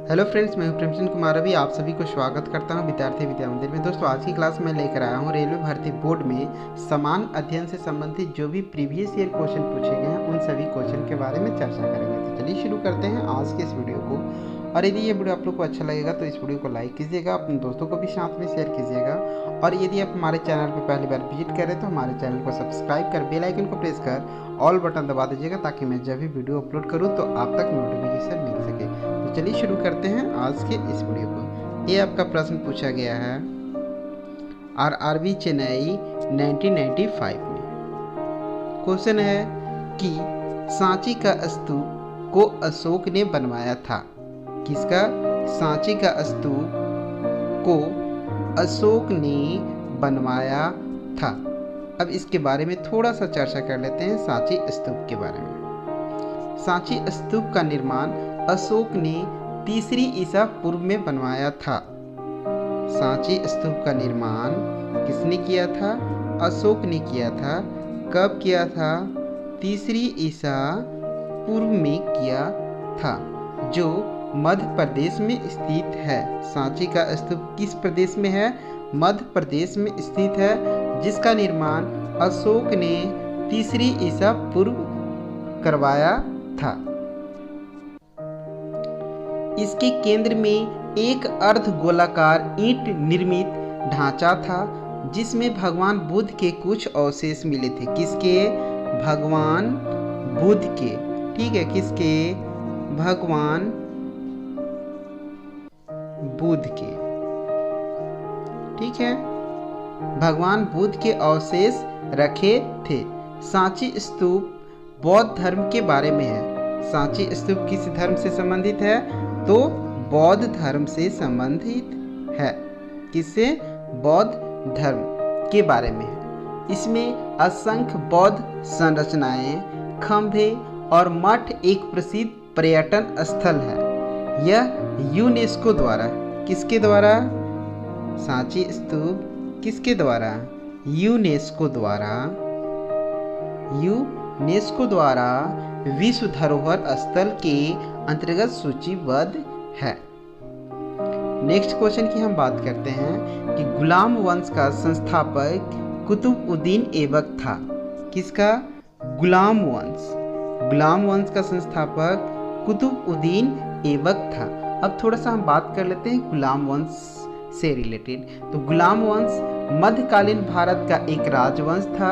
Hello friends, मैं हूं प्रेमचंद कुमार। अभी आप सभी को स्वागत करता हूं विद्यार्थी विद्या मंदिर में। दोस्तों, आज की क्लास में लेकर आया हूं रेलवे भर्ती बोर्ड में समान अध्ययन से संबंधित जो भी प्रीवियस ईयर क्वेश्चन पूछे गए हैं उन सभी क्वेश्चन के बारे में चर्चा करेंगे। तो चलिए शुरू करते हैं आज के इस वीडियो को। और यदि ये वीडियो आप लोग को अच्छा लगेगा तो इस वीडियो को लाइक कीजिएगा, अपने दोस्तों को भी साथ में शेयर कीजिएगा। और यदि आप हमारे चैनल पर पहली बार विजिट करें तो हमारे चैनल को सब्सक्राइब कर बेल आइकन को प्रेस कर ऑल बटन दबा दीजिएगा, ताकि मैं जब भी वीडियो अपलोड करूँ तो आप तक नोटिफिकेशन मिल सके। तो चलिए शुरू करते हैं आज के इस वीडियो को। ये आपका प्रश्न पूछा गया है आरआरबी चेन्नई 1995 में। क्वेश्चन है कि सांची का स्तूप को अशोक ने बनवाया था। किसका? सांची का स्तूप को अशोक ने बनवाया था। अब इसके बारे में थोड़ा सा चर्चा कर लेते हैं, सांची स्तूप के बारे में। सांची स्तूप का निर्माण अशोक ने 3री ईसा पूर्व में बनवाया था। सांची स्तूप का निर्माण किसने किया था? अशोक ने किया था। कब किया था? 3री ईसा पूर्व में किया था, जो मध्य प्रदेश में स्थित है। सांची का स्तूप किस प्रदेश में है? मध्य प्रदेश में स्थित है, जिसका निर्माण अशोक ने 3री ईसा पूर्व करवाया था। इसके केंद्र में एक अर्ध गोलाकार ईंट निर्मित ढांचा था, जिसमें भगवान बुद्ध के कुछ अवशेष मिले थे। किसके? भगवान बुद्ध के। ठीक है, किसके? भगवान बुद्ध के। ठीक है, भगवान बुद्ध के अवशेष रखे थे। सांची स्तूप बौद्ध धर्म के बारे में है। सांची स्तूप किस धर्म से संबंधित है? तो बौद्ध धर्म से संबंधित है। किससे? बौद्ध धर्म के बारे में है। इसमें असंख्य बौद्ध संरचनाएं, खंभे और मठ एक प्रसिद्ध पर्यटन स्थल है। यह यूनेस्को द्वारा, किसके द्वारा? सांची स्तूप किसके द्वारा? यूनेस्को द्वारा, यूनेस्को द्वारा विश्व धरोहर स्थल के अंतर्गत सूचीबद्ध है। नेक्स्ट क्वेश्चन की हम बात करते हैं कि गुलाम वंश का संस्थापक कुतुबउद्दीन ऐबक था। किसका? गुलाम वंश। गुलाम वंश का संस्थापक कुतुबउद्दीन ऐबक था। अब थोड़ा सा हम बात कर लेते हैं गुलाम वंश से रिलेटेड। तो गुलाम वंश मध्यकालीन भारत का एक राजवंश था।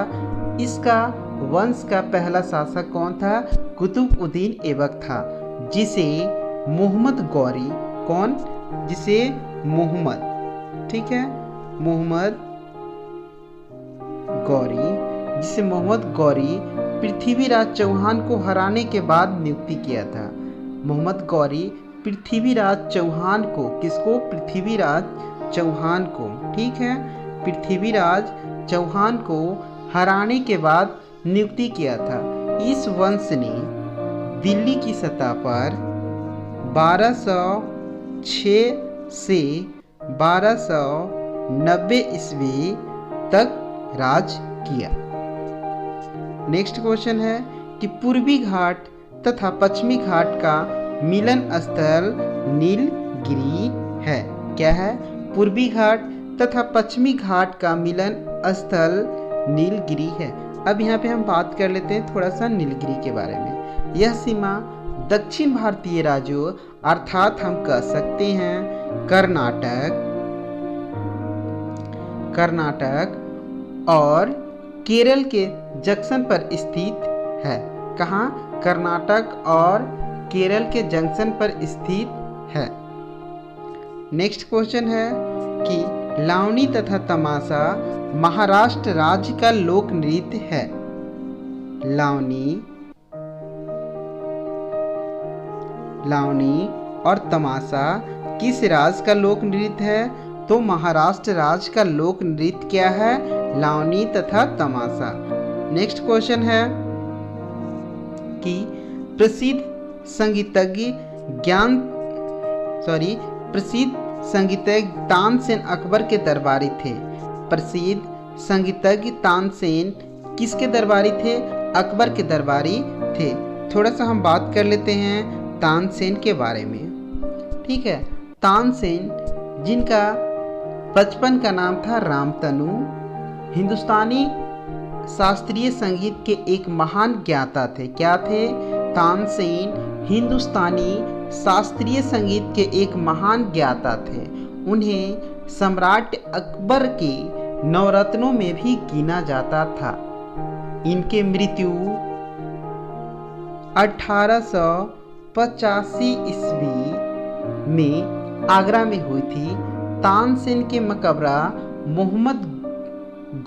इसका वंश का पहला शासक कौन था? कुतुबउद्दीन ऐबक था, जिसे मोहम्मद गौरी, कौन? जिसे मोहम्मद, ठीक है, मोहम्मद गौरी, जिसे मोहम्मद गौरी पृथ्वीराज चौहान को हराने के बाद नियुक्ति किया था। मोहम्मद गौरी पृथ्वीराज चौहान को, किसको? पृथ्वीराज चौहान को, ठीक है, पृथ्वीराज चौहान को हराने के बाद नियुक्ति किया था। इस वंश ने दिल्ली की सतह पर 1206 से 1290 ईस्वी तक राज किया। नेक्स्ट क्वेश्चन है कि पूर्वी घाट तथा पश्चिमी घाट का मिलन स्थल नीलगिरी है। क्या है? पूर्वी घाट तथा पश्चिमी घाट का मिलन स्थल नीलगिरी है। अब यहाँ पे हम बात कर लेते हैं थोड़ा सा नीलगिरी के बारे में। यह सीमा दक्षिण भारतीय राज्यों, अर्थात हम कह सकते हैं कर्नाटक और केरल के जंक्शन पर स्थित है। कहाँ? कर्नाटक और केरल के जंक्शन पर स्थित है। नेक्स्ट क्वेश्चन है कि लावनी तथा तमाशा महाराष्ट्र राज्य का लोक नृत्य है। लावनी और तमाशा किस राज्य का लोक नृत्य है? तो महाराष्ट्र राज्य का लोक नृत्य क्या है? लावनी तथा तमाशा। नेक्स्ट क्वेश्चन है कि प्रसिद्ध संगीतज्ञ तानसेन अकबर के दरबारी थे। प्रसिद्ध संगीतज्ञ तानसेन किसके दरबारी थे? अकबर के दरबारी थे। थोड़ा सा हम बात कर लेते हैं तानसेन के बारे में। ठीक है। तानसेन, जिनका बचपन का नाम था रामतनु, हिंदुस्तानी शास्त्रीय संगीत के एक महान ज्ञाता थे। क्या थे? तानसेन हिंदुस्तानी शास्त्रीय संगीत के एक महान ज्ञाता थे। उन्हें सम्राट अकबर के नवरत्नों में भी गिना जाता था। इनकी मृत्यु 1885 ईस्वी में आगरा में हुई थी। तानसेन के मकबरा मोहम्मद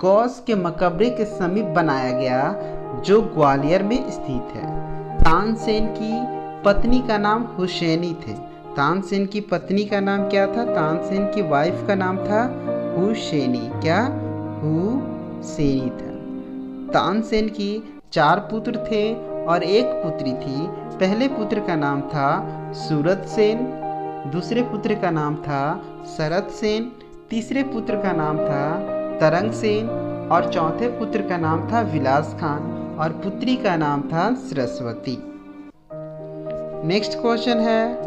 गौस के मकबरे के समीप बनाया गया, जो ग्वालियर में स्थित है। तानसेन की पत्नी का नाम हुसैनी थे। तानसेन की पत्नी का नाम क्या था? तानसेन की वाइफ का नाम था हुसैनी। क्या? हुसैनी था। तानसेन की 4 पुत्र थे और 1 पुत्री थी। पहले पुत्र का नाम था सूरत सेन, दूसरे पुत्र का नाम था शरद सेन, तीसरे पुत्र का नाम था तरंग सेन और चौथे पुत्र का नाम था विलास खान और पुत्री का नाम था सरस्वती। नेक्स्ट क्वेश्चन है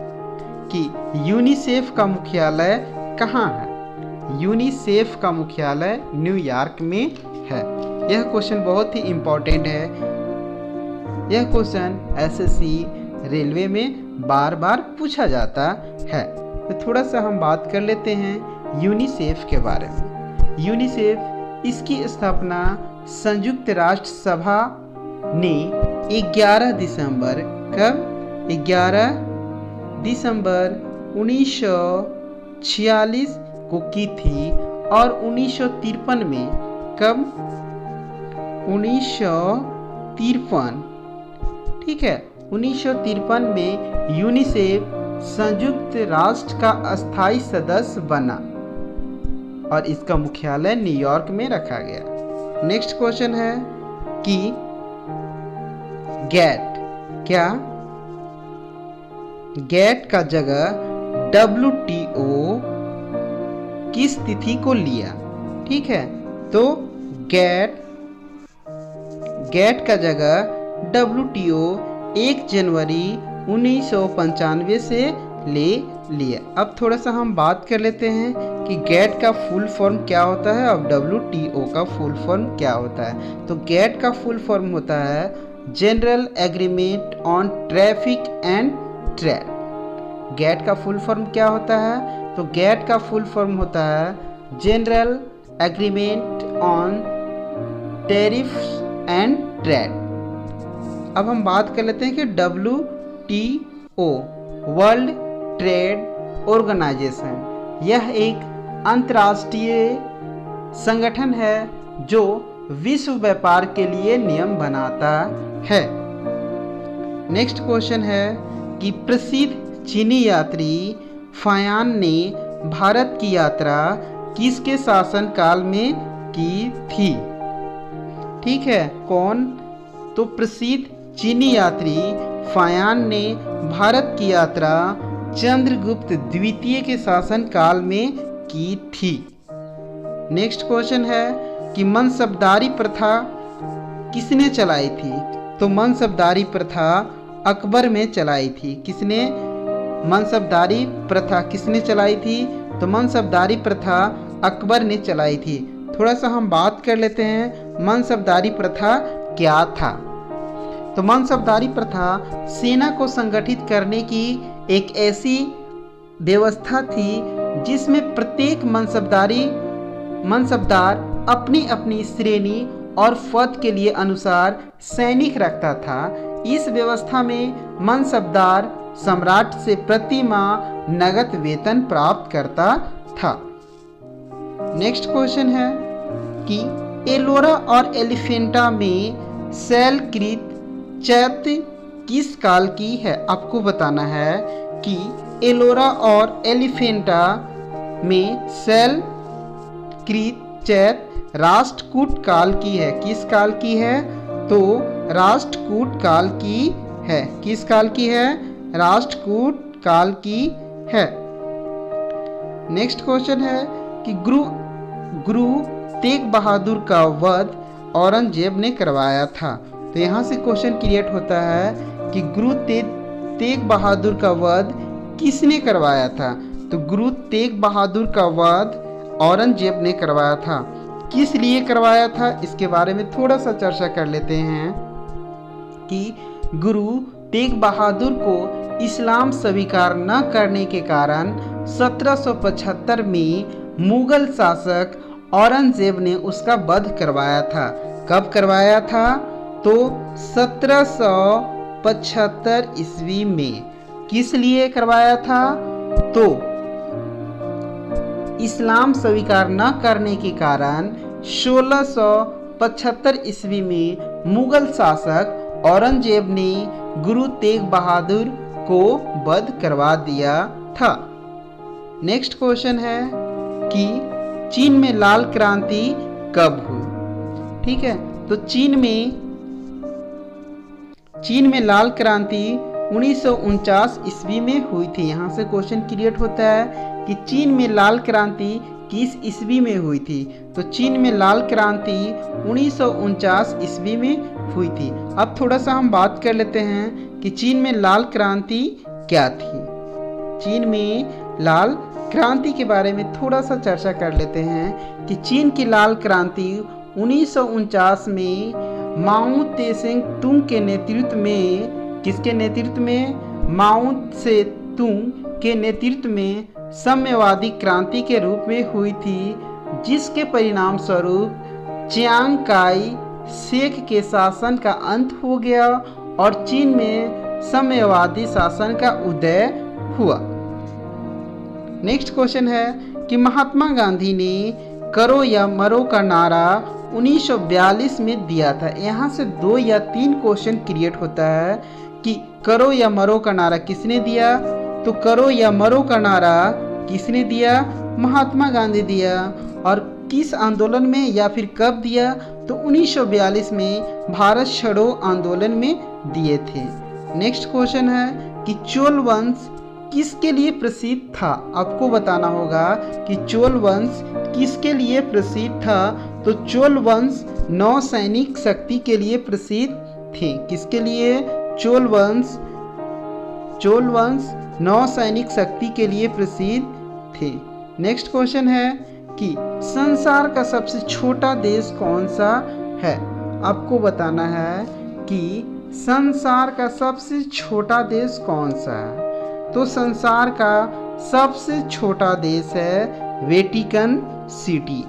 कि यूनिसेफ का मुख्यालय कहाँ है? यूनिसेफ का मुख्यालय न्यूयॉर्क में है। यह क्वेश्चन बहुत ही इम्पोर्टेंट है। यह क्वेश्चन एसएससी रेलवे में बार बार पूछा जाता है। तो थोड़ा सा हम बात कर लेते हैं यूनिसेफ के बारे में। यूनिसेफ, इसकी स्थापना संयुक्त राष्ट्र सभा ने 11 दिसंबर कब? 11 दिसंबर 1946 को की थी और 1953 में कब? 1953, ठीक है, 1953 में यूनिसेफ संयुक्त राष्ट्र का अस्थायी सदस्य बना और इसका मुख्यालय न्यूयॉर्क में रखा गया। नेक्स्ट क्वेश्चन है कि गैट, क्या? गैट का जगह WTO किस तिथि को लिया? ठीक है, तो गैट का जगह WTO 1 जनवरी 1995 से ले लिया। अब थोड़ा सा हम बात कर लेते हैं कि गैट का फुल फॉर्म क्या होता है और WTO का फुल फॉर्म क्या होता है। तो गैट का फुल फॉर्म होता है general agreement on traffic and trade. GATT का फुल फॉर्म क्या होता है? तो गैट का फुल फॉर्म होता है general agreement on tariffs and trade. अब हम बात कर लेते हैं कि WTO वर्ल्ड ट्रेड ऑर्गेनाइजेशन, यह एक अंतर्राष्ट्रीय संगठन है जो विश्व व्यापार के लिए नियम बनाता है। नेक्स्ट क्वेश्चन है कि प्रसिद्ध चीनी यात्री फायान ने भारत की यात्रा किसके शासनकाल में की थी? ठीक है, कौन? तो प्रसिद्ध चीनी यात्री फायान ने भारत की यात्रा चंद्रगुप्त द्वितीय के शासनकाल में की थी। नेक्स्ट क्वेश्चन है कि मनसबदारी प्रथा किसने चलाई थी? तो मनसबदारी प्रथा अकबर में चलाई थी। किसने मनसबदारी प्रथा किसने चलाई थी? तो मनसबदारी प्रथा अकबर ने चलाई थी। थोड़ा सा हम बात कर लेते हैं मनसबदारी प्रथा क्या था। तो मनसबदारी प्रथा सेना को संगठित करने की एक ऐसी व्यवस्था थी जिसमें प्रत्येक मनसबदार अपनी अपनी श्रेणी और पद के लिए अनुसार सैनिक रखता था। इस व्यवस्था में मनसबदार सम्राट से प्रति माह नगद वेतन प्राप्त करता था। नेक्स्ट क्वेश्चन है कि एलोरा और एलिफेंटा में शैलकृत चैत्य किस काल की है? आपको बताना है कि एलोरा और एलिफेंटा में शैलकृत चैत्य राष्ट्रकूट काल की है। किस काल की है? तो राष्ट्रकूट काल की है। किस काल की है? राष्ट्रकूट काल की है। नेक्स्ट क्वेश्चन है कि गुरु तेग बहादुर का वध औरंगजेब ने करवाया था। तो यहाँ से क्वेश्चन क्रिएट होता है कि गुरु तेग बहादुर का वध किसने करवाया था? तो गुरु तेग बहादुर का वध औरंगजेब ने करवाया था। किस लिए करवाया था, इसके बारे में थोड़ा सा चर्चा कर लेते हैं कि गुरु तेग बहादुर को इस्लाम स्वीकार न करने के कारण 1775 में मुगल शासक औरंगजेब ने उसका वध करवाया था। कब करवाया था? तो 1775 ईस्वी में। किस लिए करवाया था? तो इस्लाम स्वीकार न करने के कारण 1675 ईस्वी में मुगल शासक औरंगजेब ने गुरु तेग बहादुर को वध करवा दिया था। नेक्स्ट क्वेश्चन है कि चीन में लाल क्रांति कब हुई? ठीक है, तो चीन में लाल क्रांति 1949 ईस्वी में हुई थी। यहाँ से क्वेश्चन क्रिएट होता है कि चीन में लाल क्रांति किस ईस्वी में हुई थी? तो चीन में लाल क्रांति 1949 ईस्वी में हुई थी। अब थोड़ा सा हम बात कर लेते हैं कि चीन में लाल क्रांति क्या थी। चीन में लाल क्रांति के बारे में थोड़ा सा चर्चा कर लेते हैं कि चीन की लाल क्रांति 1949 में माओ त्से तुंग के नेतृत्व में, किसके नेतृत्व में? माओ त्से तुंग के नेतृत्व में साम्यवादी क्रांति के रूप में हुई थी, जिसके परिणाम स्वरूप चियांग काई शेक के शासन का अंत हो गया और चीन में साम्यवादी शासन का उदय हुआ। नेक्स्ट क्वेश्चन है कि महात्मा गांधी ने करो या मरो का नारा 1942 में दिया था। यहाँ से 2 या 3 क्वेश्चन क्रिएट होता है कि करो या मरो का नारा किसने दिया? तो करो या मरो का नारा किसने दिया? महात्मा गांधी दिया। और किस आंदोलन में या फिर कब दिया? तो 1942 में भारत छोड़ो आंदोलन में दिए थे। नेक्स्ट क्वेश्चन है कि चोल वंश किसके लिए प्रसिद्ध था? आपको बताना होगा कि चोल वंश किसके लिए प्रसिद्ध था? तो चोल वंश नौसैनिक शक्ति के लिए प्रसिद्ध थे। किसके लिए? चोल वंश नौसैनिक शक्ति के लिए प्रसिद्ध थे। नेक्स्ट क्वेश्चन है कि संसार का सबसे छोटा देश कौन सा है? आपको बताना है कि संसार का सबसे छोटा देश कौन सा है? तो संसार का सबसे छोटा देश है वेटिकन सिटी।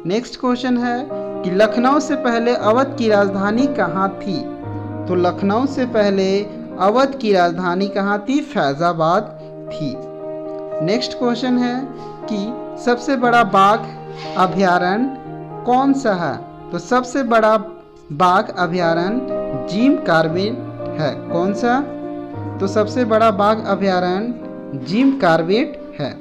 नेक्स्ट क्वेश्चन है कि लखनऊ से पहले अवध की राजधानी कहाँ थी? तो लखनऊ से पहले अवध की राजधानी कहाँ थी? फैजाबाद थी। नेक्स्ट क्वेश्चन है कि सबसे बड़ा बाघ अभयारण्य कौन सा है? तो सबसे बड़ा बाघ अभयारण्य जिम कॉर्बेट है। कौन सा? तो सबसे बड़ा बाघ अभयारण्य जिम कॉर्बेट है।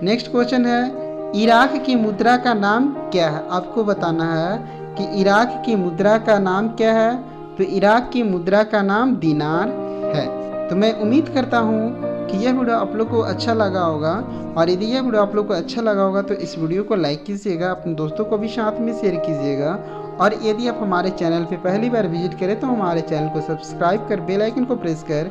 नेक्स्ट क्वेश्चन है इराक की मुद्रा का नाम क्या है? आपको बताना है कि इराक की मुद्रा का नाम क्या है? तो इराक की मुद्रा का नाम दिनार है। तो मैं उम्मीद करता हूँ कि यह वीडियो आप लोग को अच्छा लगा होगा, और यदि यह वीडियो आप लोग को अच्छा लगा होगा तो इस वीडियो को लाइक कीजिएगा, अपने दोस्तों को भी साथ में शेयर कीजिएगा, और यदि आप हमारे चैनल पे पहली बार विजिट करें तो हमारे चैनल को सब्सक्राइब कर बेल आइकन को प्रेस कर